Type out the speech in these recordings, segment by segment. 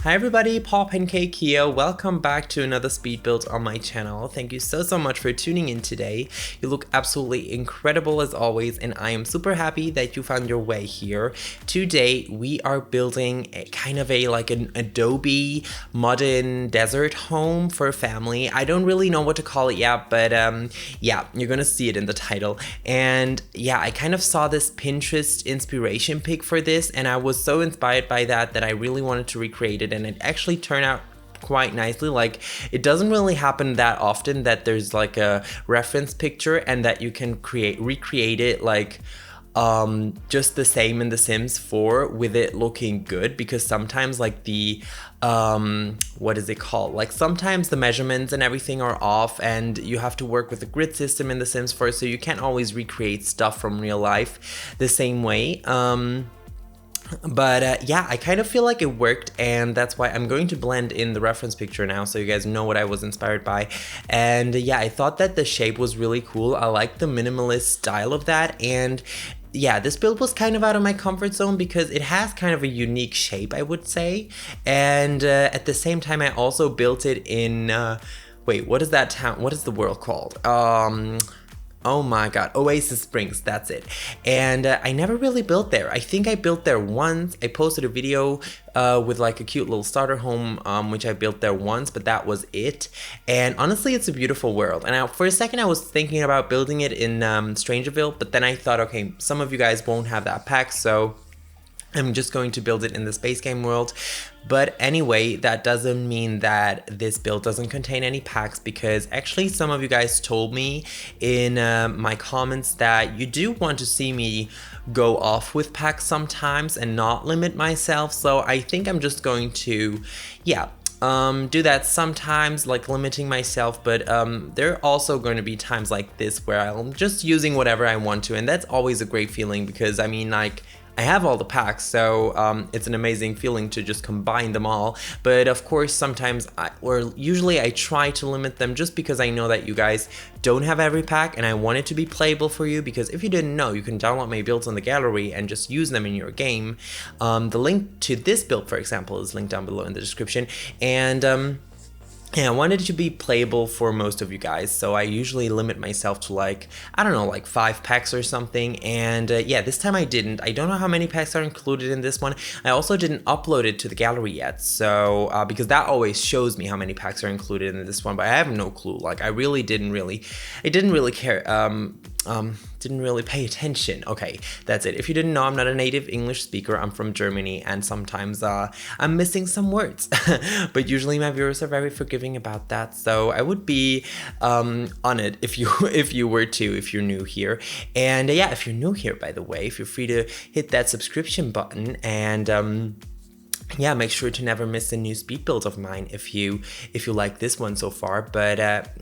Hi everybody, Paul Pancake here. Welcome back to another speed build on my channel. Thank you so much for tuning in today. You look absolutely incredible as always, and I am super happy that you found your way here. Today we are building a kind of an adobe modern desert home for a family. I don't really know what to call it yet, but yeah, you're gonna see it in the title. And yeah, I kind of saw this Pinterest inspiration pic for this, and I was so inspired by that I really wanted to recreate it, and it actually turned out quite nicely. Like, it doesn't really happen that often that there's like a reference picture and that you can recreate it like just the same in The Sims 4 with it looking good, because sometimes like the what is it called, like sometimes the measurements and everything are off and you have to work with the grid system in The Sims 4, so you can't always recreate stuff from real life the same way. But yeah, I kind of feel like it worked, and that's why I'm going to blend in the reference picture now so you guys know what I was inspired by. And yeah, I thought that the shape was really cool. I like the minimalist style of that, and yeah, this build was kind of out of my comfort zone because it has kind of a unique shape, I would say. And at the same time, I also built it in, wait, what is that town? What is the world called? Oh my god, Oasis Springs, that's it. And I never really built there. I think I built there once. I posted a video with like a cute little starter home, which I built there once, but that was it. And honestly, it's a beautiful world. And for a second, I was thinking about building it in Strangerville, but then I thought, okay, some of you guys won't have that pack, so I'm just going to build it in the space game world. But anyway, that doesn't mean that this build doesn't contain any packs, because actually some of you guys told me in my comments that you do want to see me go off with packs sometimes and not limit myself. So I think I'm just going to, yeah, do that sometimes, like limiting myself, but there are also going to be times like this where I'm just using whatever I want to, and that's always a great feeling, because I mean, like, I have all the packs, so it's an amazing feeling to just combine them all. But of course, sometimes usually I try to limit them just because I know that you guys don't have every pack, and I want it to be playable for you, because if you didn't know, you can download my builds on the gallery and just use them in your game. The link to this build, for example, is linked down below in the description. And yeah, I wanted it to be playable for most of you guys, so I usually limit myself to like, I don't know, like 5 packs or something. And yeah, this time I didn't. I don't know how many packs are included in this one. I also didn't upload it to the gallery yet, so because that always shows me how many packs are included in this one, but I have no clue. Like, I didn't really care. Didn't really pay attention. Okay, that's it. If you didn't know, I'm not a native English speaker. I'm from Germany, and sometimes I'm missing some words. But usually my viewers are very forgiving about that, so I would be honored if you were to, if you're new here. And yeah, if you're new here, by the way, feel free to hit that subscription button, and yeah, make sure to never miss a new speed build of mine if you like this one so far. But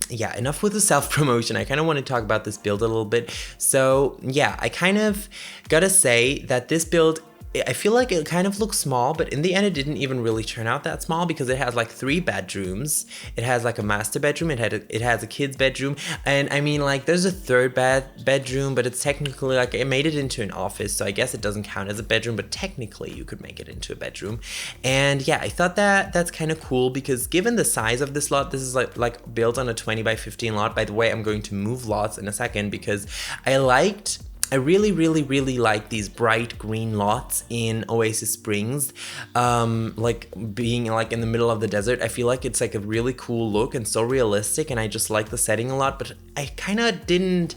yeah, enough with the self-promotion. I kind of want to talk about this build a little bit. So yeah, I kind of gotta say that this build, I feel like it kind of looks small, but in the end it didn't even really turn out that small, because it has like 3 bedrooms. It has like a master bedroom, it has a kid's bedroom, and I mean, like, there's a 3rd bedroom, but it's technically like, it made it into an office, so I guess it doesn't count as a bedroom, but technically you could make it into a bedroom. And yeah, I thought that that's kind of cool, because given the size of this lot, this is like built on a 20 by 15 lot. By the way, I'm going to move lots in a second, because I really like these bright green lots in Oasis Springs, like being like in the middle of the desert. I feel like it's like a really cool look and so realistic, and I just like the setting a lot. But I kind of didn't,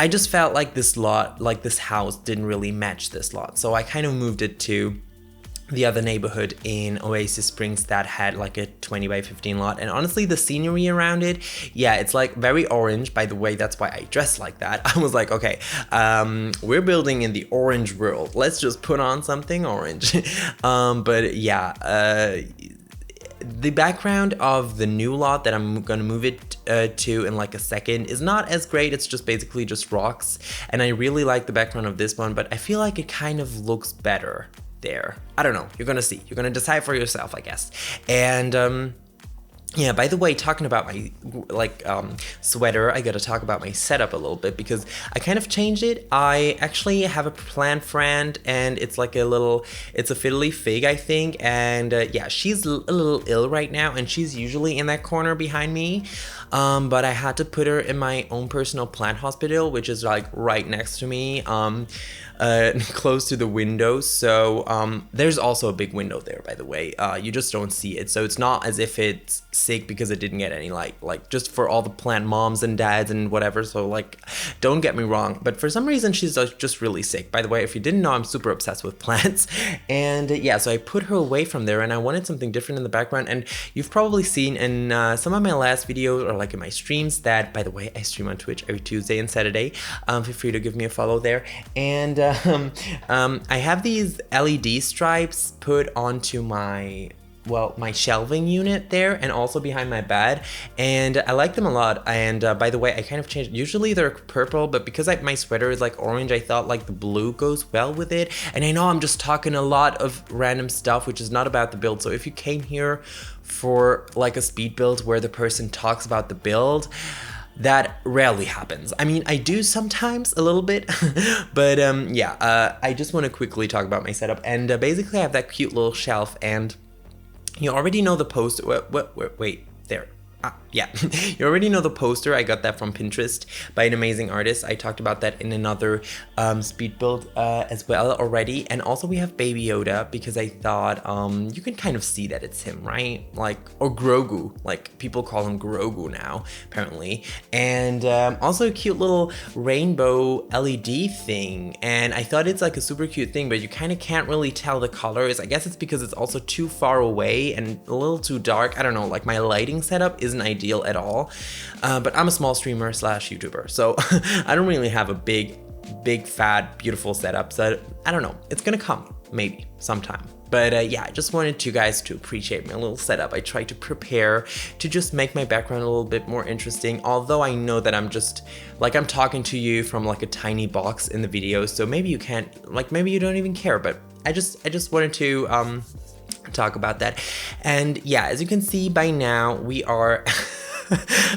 I just felt like this lot, like this house didn't really match this lot, so I kind of moved it to the other neighborhood in Oasis Springs that had like a 20 by 15 lot. And honestly, the scenery around it, yeah, it's like very orange. By the way, that's why I dressed like that. I was like, okay, we're building in the orange world, let's just put on something orange. But yeah, the background of the new lot that I'm gonna move it to in like a second is not as great. It's just basically just rocks, and I really like the background of this one, but I feel like it kind of looks better there. I don't know, you're gonna see, you're gonna decide for yourself, I guess. And Yeah, by the way, talking about my sweater, I gotta talk about my setup a little bit because I kind of changed it. I actually have a plant friend, and it's like it's a fiddly fig, I think, and yeah, she's a little ill right now, and she's usually in that corner behind me. But I had to put her in my own personal plant hospital, which is like right next to me, close to the window. So there's also a big window there, by the way. You just don't see it, so it's not as if it's sick because it didn't get any light, like just for all the plant moms and dads and whatever. So like, don't get me wrong, but for some reason she's just really sick. By the way, if you didn't know, I'm super obsessed with plants. And yeah, so I put her away from there, and I wanted something different in the background. And you've probably seen in some of my last videos, or like in my streams, that, by the way, I stream on Twitch every Tuesday and Saturday. Feel free to give me a follow there. And I have these LED stripes put onto my shelving unit there, and also behind my bed, and I like them a lot. And by the way, I kind of changed. Usually they're purple, but because my sweater is like orange, I thought like the blue goes well with it. And I know I'm just talking a lot of random stuff, which is not about the build. So if you came here for like a speed build where the person talks about the build, that rarely happens. I mean, I do sometimes a little bit, but yeah, I just want to quickly talk about my setup. And basically I have that cute little shelf, and you already know the poster. Wait, there. Yeah, you already know the poster. I got that from Pinterest by an amazing artist. I talked about that in another speed build as well already. And also we have Baby Yoda, because I thought you can kind of see that it's him, right? Like, or Grogu, like people call him Grogu now, apparently. And also a cute little rainbow LED thing. And I thought it's like a super cute thing, but you kind of can't really tell the colors. I guess it's because it's also too far away and a little too dark. I don't know, like my lighting setup isn't ideal at all, but I'm a small streamer slash YouTuber, so I don't really have a big fat beautiful setup. So I don't know, it's gonna come maybe sometime. But yeah, I just wanted you guys to appreciate my little setup. I try to prepare to just make my background a little bit more interesting, although I know that I'm just like, I'm talking to you from like a tiny box in the video, so maybe you can't, like, maybe you don't even care. But I just wanted to talk about that. And yeah, as you can see by now, we are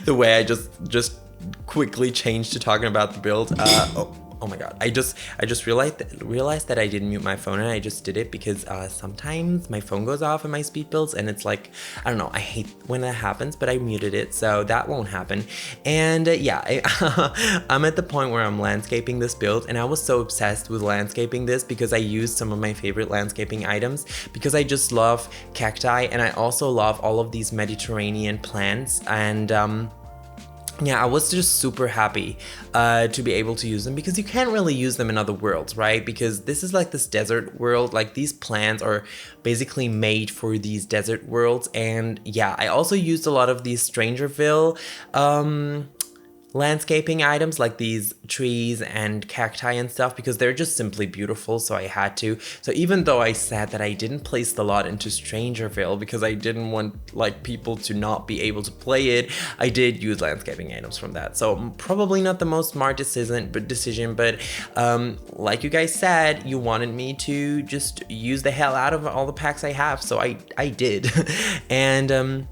the way I just quickly changed to talking about the build. Oh my god, I just realized that I didn't mute my phone, and I just did it because sometimes my phone goes off in my speed builds, and it's like, I don't know, I hate when that happens, but I muted it, so that won't happen. And yeah, I'm at the point where I'm landscaping this build, and I was so obsessed with landscaping this because I used some of my favorite landscaping items, because I just love cacti, and I also love all of these Mediterranean plants. And yeah, I was just super happy to be able to use them, because you can't really use them in other worlds, right? Because this is like this desert world, like these plants are basically made for these desert worlds. And yeah, I also used a lot of these Strangerville landscaping items, like these trees and cacti and stuff, because they're just simply beautiful, so I had to. So even though I said that I didn't place the lot into Strangerville because I didn't want like people to not be able to play it, I did use landscaping items from that. So probably not the most smart decision, but like you guys said, you wanted me to just use the hell out of all the packs I have, so I did. And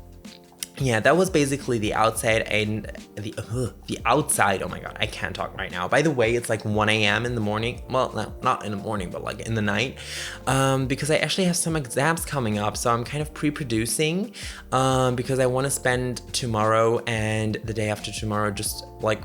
yeah, that was basically the outside, and the outside. Oh my god, I can't talk right now. By the way, it's like 1 a.m. in the morning. Well, no, not in the morning, but like in the night, because I actually have some exams coming up, so I'm kind of pre-producing, because I want to spend tomorrow and the day after tomorrow just like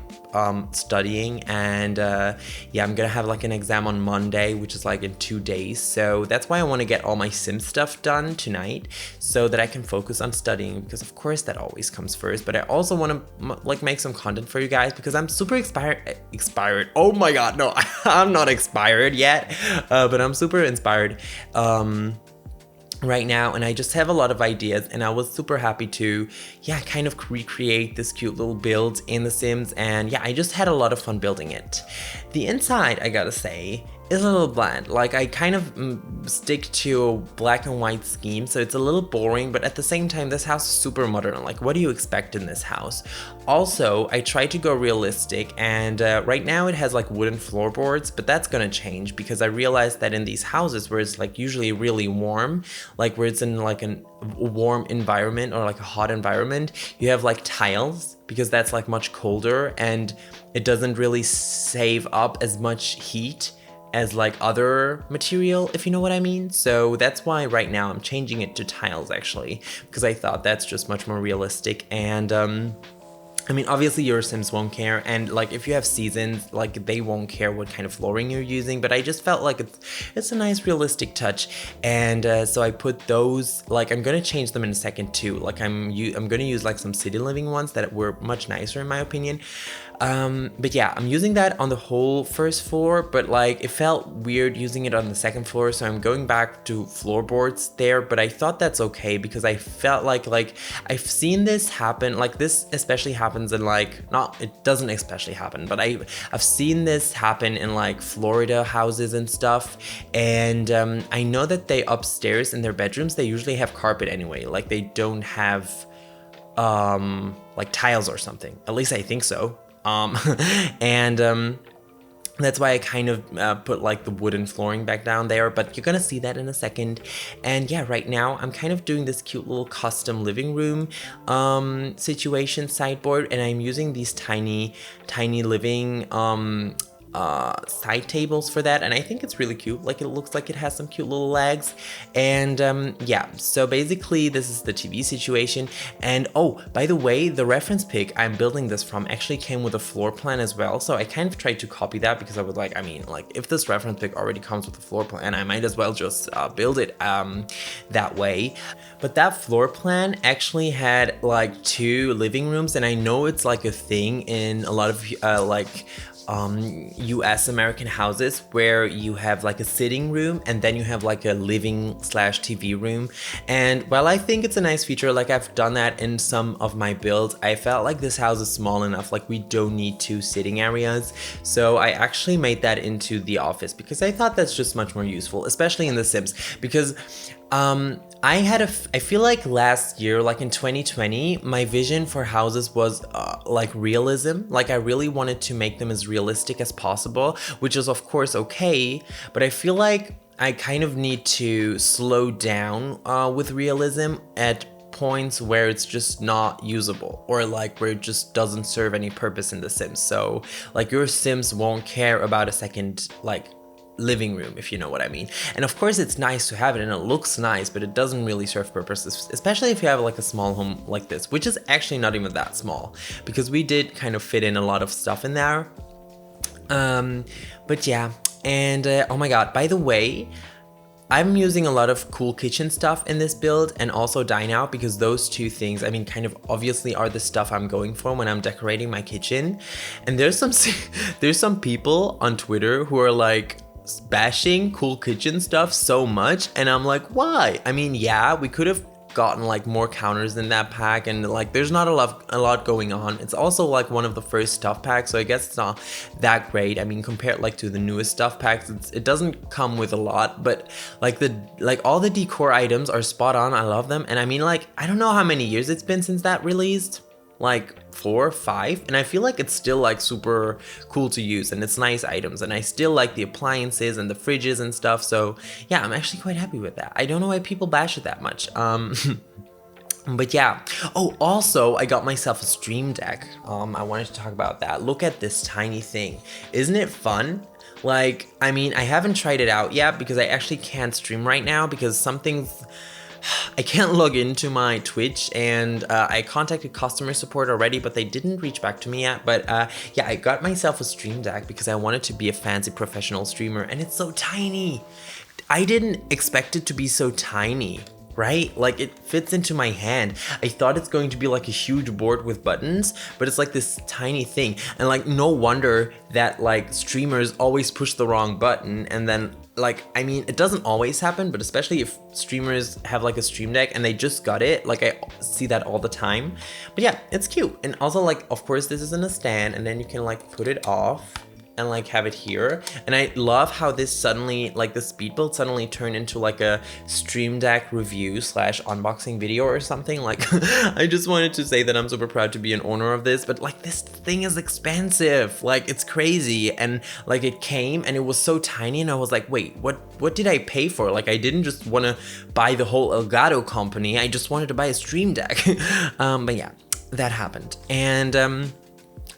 studying. And yeah, I'm gonna have like an exam on Monday, which is like in 2 days, so that's why I want to get all my sim stuff done tonight so that I can focus on studying, because of course that always comes first. But I also want to like make some content for you guys, because I'm super expired. Oh my god, no, I'm not expired yet, but I'm super inspired right now, and I just have a lot of ideas, and I was super happy to, yeah, kind of recreate this cute little build in The Sims. And yeah, I just had a lot of fun building it. The inside, I gotta say, It's a little bland. Like I kind of stick to a black and white scheme, so it's a little boring, but at the same time this house is super modern. Like what do you expect in this house? Also, I tried to go realistic, and right now it has like wooden floorboards, but that's gonna change because I realized that in these houses where it's like usually really warm, like where it's in like a warm environment or like a hot environment, you have like tiles because that's like much colder and it doesn't really save up as much heat as like other material, if you know what I mean. So that's why right now I'm changing it to tiles actually, because I thought that's just much more realistic. And I mean, obviously your Sims won't care, and like if you have seasons, like they won't care what kind of flooring you're using, but I just felt like it's a nice realistic touch. And so I put those, like I'm gonna change them in a second too. Like I'm gonna use like some city living ones that were much nicer in my opinion. But yeah, I'm using that on the whole first floor, but like it felt weird using it on the second floor, so I'm going back to floorboards there. But I thought that's okay because I felt like I've seen this happen, like this especially happens in like, not, it doesn't especially happen, but I've seen this happen in like Florida houses and stuff. And I know that they upstairs in their bedrooms, they usually have carpet anyway, like they don't have like tiles or something, at least I think so. And that's why I kind of put like the wooden flooring back down there, but you're gonna see that in a second. And yeah, right now I'm kind of doing this cute little custom living room situation sideboard, and I'm using these tiny living side tables for that, and I think it's really cute. Like it looks like it has some cute little legs. And yeah, so basically this is the TV situation. And oh, by the way, the reference pic I'm building this from actually came with a floor plan as well, so I kind of tried to copy that because I was like, I mean, like if this reference pic already comes with a floor plan, I might as well just build it that way. But that floor plan actually had like 2 living rooms, and I know it's like a thing in a lot of US American houses where you have like a sitting room and then you have like a living / TV room. And while I think it's a nice feature, like I've done that in some of my builds, I felt like this house is small enough, like we don't need 2 sitting areas. So I actually made that into the office because I thought that's just much more useful, especially in The Sims, because I feel like last year, like in 2020, my vision for houses was like realism. Like I really wanted to make them as realistic as possible, which is of course okay, but I feel like I kind of need to slow down with realism at points where it's just not usable, or like where it just doesn't serve any purpose in The Sims. So like your Sims won't care about a second like living room, if you know what I mean. And of course it's nice to have it and it looks nice, but it doesn't really serve purposes, especially if you have like a small home like this, which is actually not even that small because we did kind of fit in a lot of stuff in there. But yeah, and oh my god, by the way, I'm using a lot of cool kitchen stuff in this build and also dine out, because those 2 things, I mean, kind of obviously are the stuff I'm going for when I'm decorating my kitchen. And there's some people on Twitter who are like bashing cool kitchen stuff so much, and I'm like, why? I mean, yeah, we could have gotten like more counters in that pack, and like there's not a lot going on. It's also like one of the first stuff packs, so I guess it's not that great. I mean, compared like to the newest stuff packs, it doesn't come with a lot, but like all the decor items are spot on. I love them. And I mean, like I don't know how many years it's been since that released, like 4 or 5, and I feel like it's still like super cool to use, and it's nice items, and I still like the appliances and the fridges and stuff. So yeah, I'm actually quite happy with that. I don't know why people bash it that much. But yeah. Oh, also I got myself a stream deck. I wanted to talk about that. Look at this tiny thing. Isn't it fun? Like, I mean, I haven't tried it out yet because I actually can't stream right now because I can't log into my Twitch, and I contacted customer support already, but they didn't reach back to me yet. But yeah, I got myself a stream deck because I wanted to be a fancy professional streamer, and it's so tiny. I didn't expect it to be so tiny, right? Like it fits into my hand. I thought it's going to be like a huge board with buttons, but it's like this tiny thing. And like no wonder that like streamers always push the wrong button, and then like, I mean, it doesn't always happen, but especially if streamers have like a stream deck and they just got it, like I see that all the time. But yeah, it's cute. And also like, of course, this is in a stand, and then you can like put it off and like have it here. And I love how this suddenly, like the speed build suddenly turned into like a Stream Deck review slash unboxing video or something. Like I just wanted to say that I'm super proud to be an owner of this, but like this thing is expensive, like it's crazy. And like it came and it was so tiny and I was like, wait, what did I pay for? Like I didn't just want to buy the whole Elgato company, I just wanted to buy a Stream Deck. But yeah, that happened. And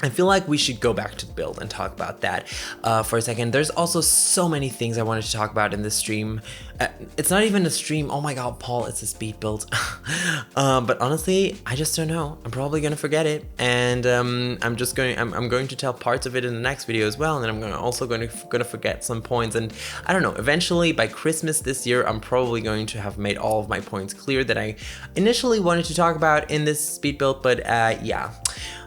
I feel like we should go back to the build and talk about that for a second. There's also so many things I wanted to talk about in this stream. It's not even a stream. Oh my god, Paul, it's a speed build. But honestly, I just don't know. I'm probably gonna forget it, and I'm going to tell parts of it in the next video as well, and then I'm also going to forget some points. And I don't know. Eventually, by Christmas this year, I'm probably going to have made all of my points clear that I initially wanted to talk about in this speed build. But yeah,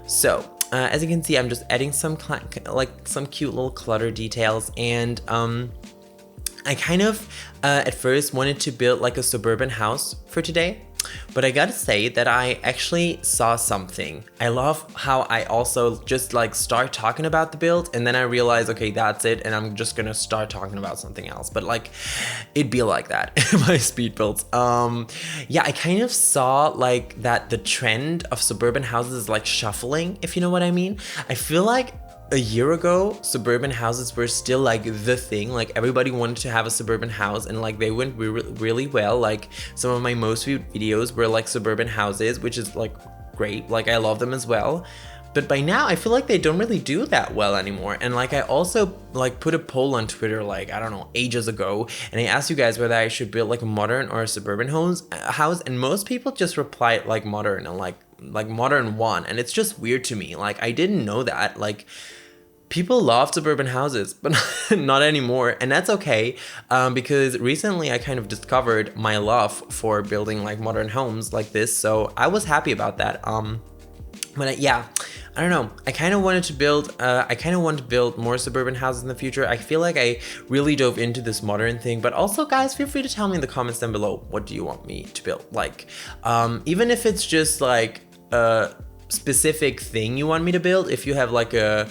so. As you can see, I'm just adding some cute little clutter details, and I kind of at first wanted to build like a suburban house for today, but I gotta say that I actually saw something. I love how I also just like start talking about the build and then I realize, okay, that's it, and I'm just gonna start talking about something else. But like it'd be like that in my speed builds. Yeah, I kind of saw like that the trend of suburban houses is like shuffling, if you know what I mean. I feel like a year ago, suburban houses were still like the thing. Like everybody wanted to have a suburban house, and like they went really well. Like some of my most viewed videos were like suburban houses, which is like great. Like I love them as well. But by now I feel like they don't really do that well anymore. And like I also like put a poll on Twitter like, I don't know, ages ago, and I asked you guys whether I should build like a modern or a suburban house, and most people just replied like modern, and like modern won. And it's just weird to me. Like I didn't know that. Like people love suburban houses, but not anymore, and that's okay, because recently I kind of discovered my love for building like modern homes like this, so I was happy about that. But yeah, I don't know. I kind of wanted to build more suburban houses in the future. I feel like I really dove into this modern thing, but also guys, feel free to tell me in the comments down below, what do you want me to build? Like, even if it's just like a specific thing you want me to build, if you have like a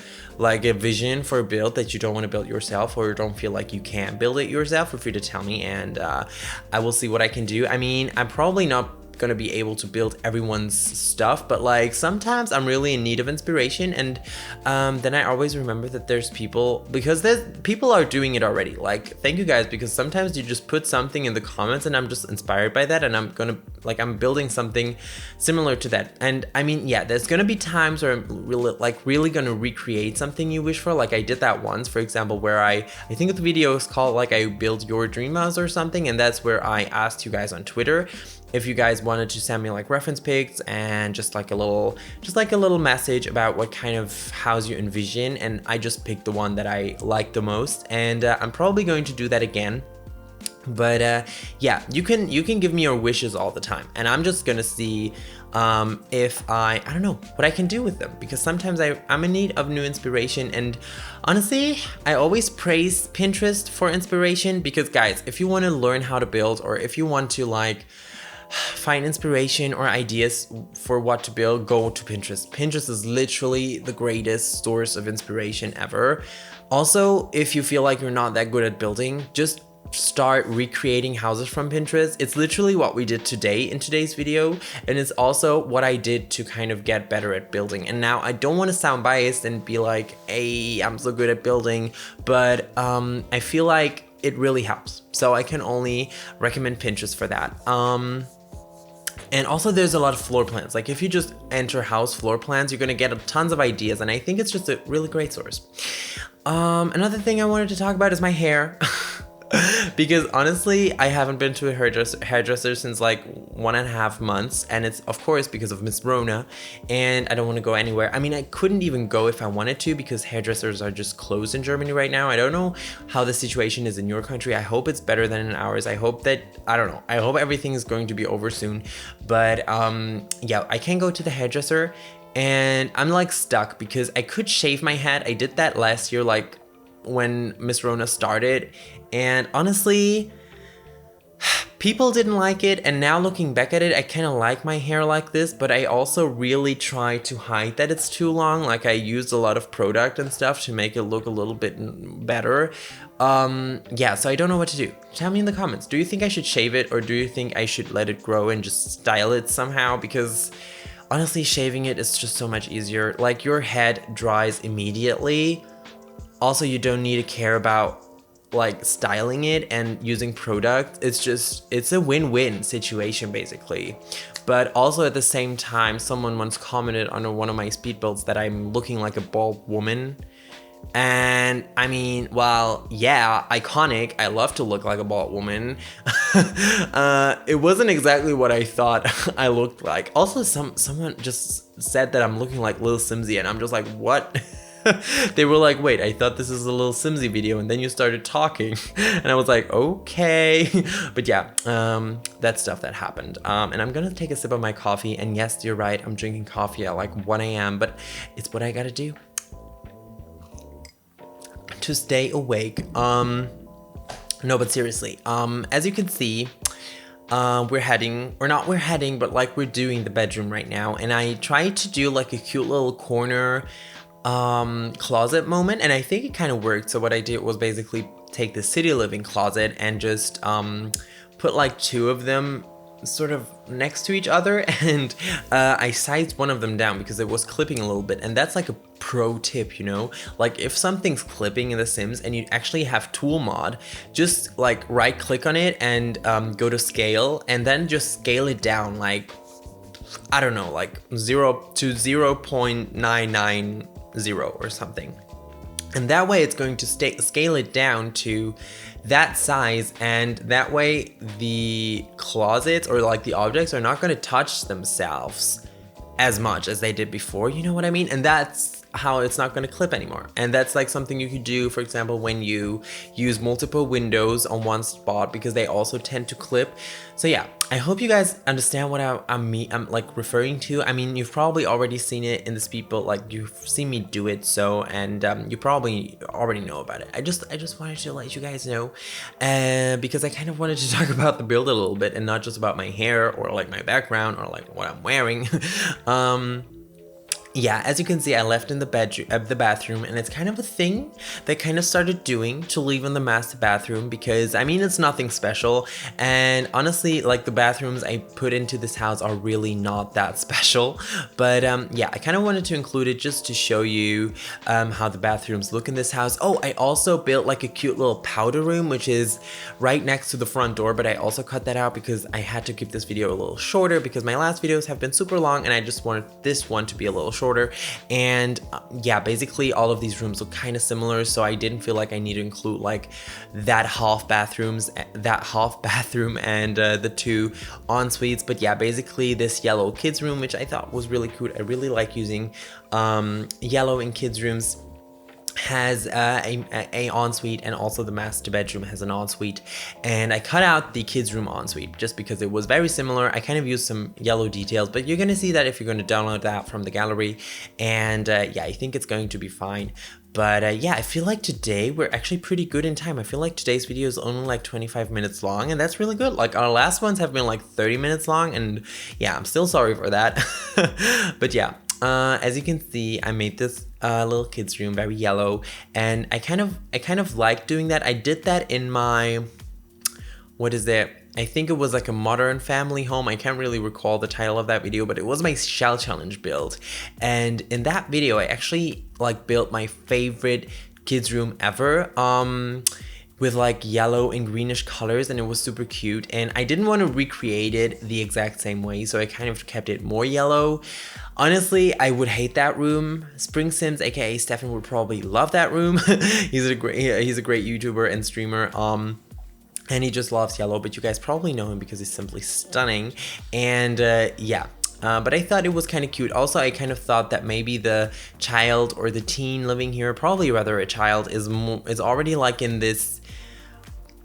vision for a build that you don't want to build yourself, or you don't feel like you can build it yourself, feel free to tell me, and I will see what I can do. I mean, I'm probably not gonna be able to build everyone's stuff, but like sometimes I'm really in need of inspiration, and then I always remember that there's people, because people are doing it already. Like, thank you guys, because sometimes you just put something in the comments and I'm just inspired by that, and I'm building something similar to that. And I mean, yeah, there's gonna be times where I'm really gonna recreate something you wish for. Like I did that once, for example, where I think the video is called like I build your dream house or something, and that's where I asked you guys on Twitter if you guys wanted to send me like reference pics and just like a little message about what kind of house you envision, and I just picked the one that I liked the most, and I'm probably going to do that again. But yeah, you can give me your wishes all the time, and I'm just gonna see if I don't know what I can do with them, because sometimes I'm in need of new inspiration. And honestly, I always praise Pinterest for inspiration, because guys, if you want to learn how to build, or if you want to like find inspiration or ideas for what to build, go to Pinterest. Pinterest is literally the greatest source of inspiration ever. Also, if you feel like you're not that good at building, just start recreating houses from Pinterest. It's literally what we did today in today's video, and it's also what I did to kind of get better at building. And now I don't want to sound biased and be like, hey, I'm so good at building, but I feel like it really helps, so I can only recommend Pinterest for that. And also there's a lot of floor plans. Like if you just enter house floor plans, you're gonna get tons of ideas, and I think it's just a really great source. Another thing I wanted to talk about is my hair. Because honestly, I haven't been to a hairdresser since like 1.5 months, and it's of course because of Miss Rona, and I don't want to go anywhere. I mean, I couldn't even go if I wanted to, because hairdressers are just closed in Germany right now. I don't know how the situation is in your country. I hope it's better than in ours. I hope that, I don't know, I hope everything is going to be over soon. But yeah, I can't go to the hairdresser, and I'm like stuck because I could shave my head. I did that last year, like when Miss Rona started, and honestly, People didn't like it, and now looking back at it, I kind of like my hair like this, but I also really try to hide that it's too long. Like, I used a lot of product and stuff to make it look a little bit better. Yeah, so I don't know what to do. Tell me in the comments, do you think I should shave it, or do you think I should let it grow and just style it somehow? Because honestly, shaving it is just so much easier. Like, your head dries immediately. Also, you don't need to care about like styling it and using product. It's a win-win situation basically. But also at the same time, someone once commented on one of my speed builds that I'm looking like a bald woman. And I mean, well, yeah, iconic. I love to look like a bald woman. It wasn't exactly what I thought I looked like. Also, someone just said that I'm looking like Lil Simsy, and I'm just like, what? They were like, wait, I thought this is a Lil Simsy video, and then you started talking. And I was like, okay. But yeah, that's stuff that happened. And I'm gonna take a sip of my coffee, and yes, you're right, I'm drinking coffee at like 1 a.m., but it's what I gotta do to stay awake. No, but seriously, as you can see, we're heading, but like we're doing the bedroom right now, and I tried to do like a cute little corner closet moment, and I think it kind of worked. So what I did was basically take the city living closet and just put like 2 of them sort of next to each other, and I sized one of them down because it was clipping a little bit. And that's like a pro tip, you know, like if something's clipping in The Sims and you actually have tool mod, just like right click on it and go to scale, and then just scale it down like, I don't know, like 0 to 0.990 or something. And that way it's going to scale it down to that size, and that way the closets or like the objects are not going to touch themselves as much as they did before, you know what I mean? And that's how it's not going to clip anymore. And that's like something you could do, for example, when you use multiple windows on one spot, because they also tend to clip. So yeah, I hope you guys understand what I'm like referring to. I mean, you've probably already seen it in the speed build, like you've seen me do it, so, and you probably already know about it. I just wanted to let you guys know, because I kind of wanted to talk about the build a little bit and not just about my hair or like my background or like what I'm wearing. Yeah, as you can see, I left in the bathroom, and it's kind of a thing they kind of started doing to leave in the master bathroom, because I mean, it's nothing special, and honestly, like the bathrooms I put into this house are really not that special. But yeah, I kind of wanted to include it just to show you how the bathrooms look in this house. Oh, I also built like a cute little powder room, which is right next to the front door, but I also cut that out because I had to keep this video a little shorter, because my last videos have been super long, and I just wanted this one to be a little shorter. And yeah, basically all of these rooms look kind of similar, so I didn't feel like I need to include like that half bathroom and the 2 en-suites. But yeah, basically this yellow kids room, which I thought was really cute. I really like using yellow in kids rooms, has a ensuite, and also the master bedroom has an ensuite. And I cut out the kids room ensuite just because it was very similar. I kind of used some yellow details, but you're gonna see that if you're gonna download that from the gallery. And yeah, I think it's going to be fine. But yeah, I feel like today we're actually pretty good in time. I feel like today's video is only like 25 minutes long, and that's really good. Like our last ones have been like 30 minutes long, and yeah, I'm still sorry for that. But yeah, as you can see, I made this little kids room very yellow, and I kind of like doing that. I did that in my, what is it? I think it was like a modern family home. I can't really recall the title of that video, but it was my shell challenge build. And in that video, I actually like built my favorite kids room ever. With like yellow and greenish colors, and it was super cute. And I didn't want to recreate it the exact same way, so I kind of kept it more yellow. Honestly, I would hate that room. Spring Sims, aka Stefan, would probably love that room. He's a great YouTuber and streamer. And he just loves yellow, but you guys probably know him because he's simply stunning. And yeah. But I thought it was kind of cute. Also, I kind of thought that maybe the child or the teen living here, probably rather a child, is already like in this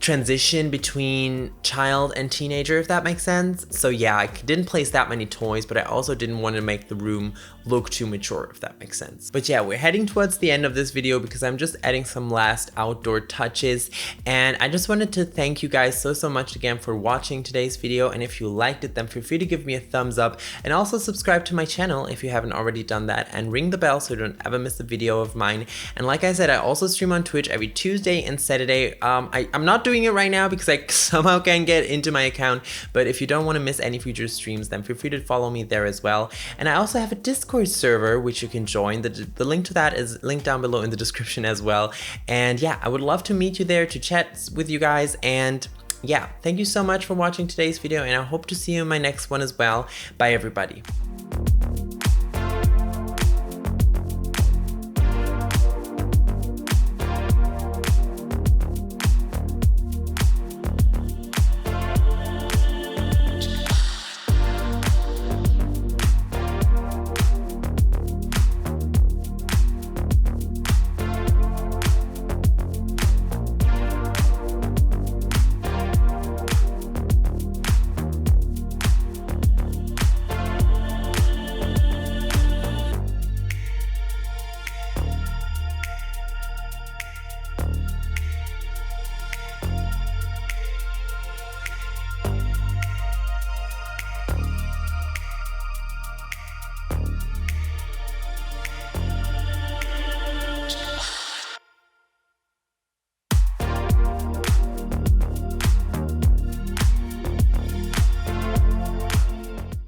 transition between child and teenager, if that makes sense. So yeah, I didn't place that many toys, but I also didn't want to make the room look too mature, if that makes sense. But yeah, we're heading towards the end of this video because I'm just adding some last outdoor touches, and I just wanted to thank you guys so much again for watching today's video. And if you liked it, then feel free to give me a thumbs up, and also subscribe to my channel if you haven't already done that, and ring the bell so you don't ever miss a video of mine. And like I said, I also stream on Twitch every Tuesday and Saturday. I'm not doing it right now because I somehow can't get into my account, but if you don't want to miss any future streams, then feel free to follow me there as well. And I also have a Discord server which you can join. The link to that is linked down below in the description as well. And yeah, I would love to meet you there to chat with you guys. And yeah, thank you so much for watching today's video, and I hope to see you in my next one as well. Bye everybody.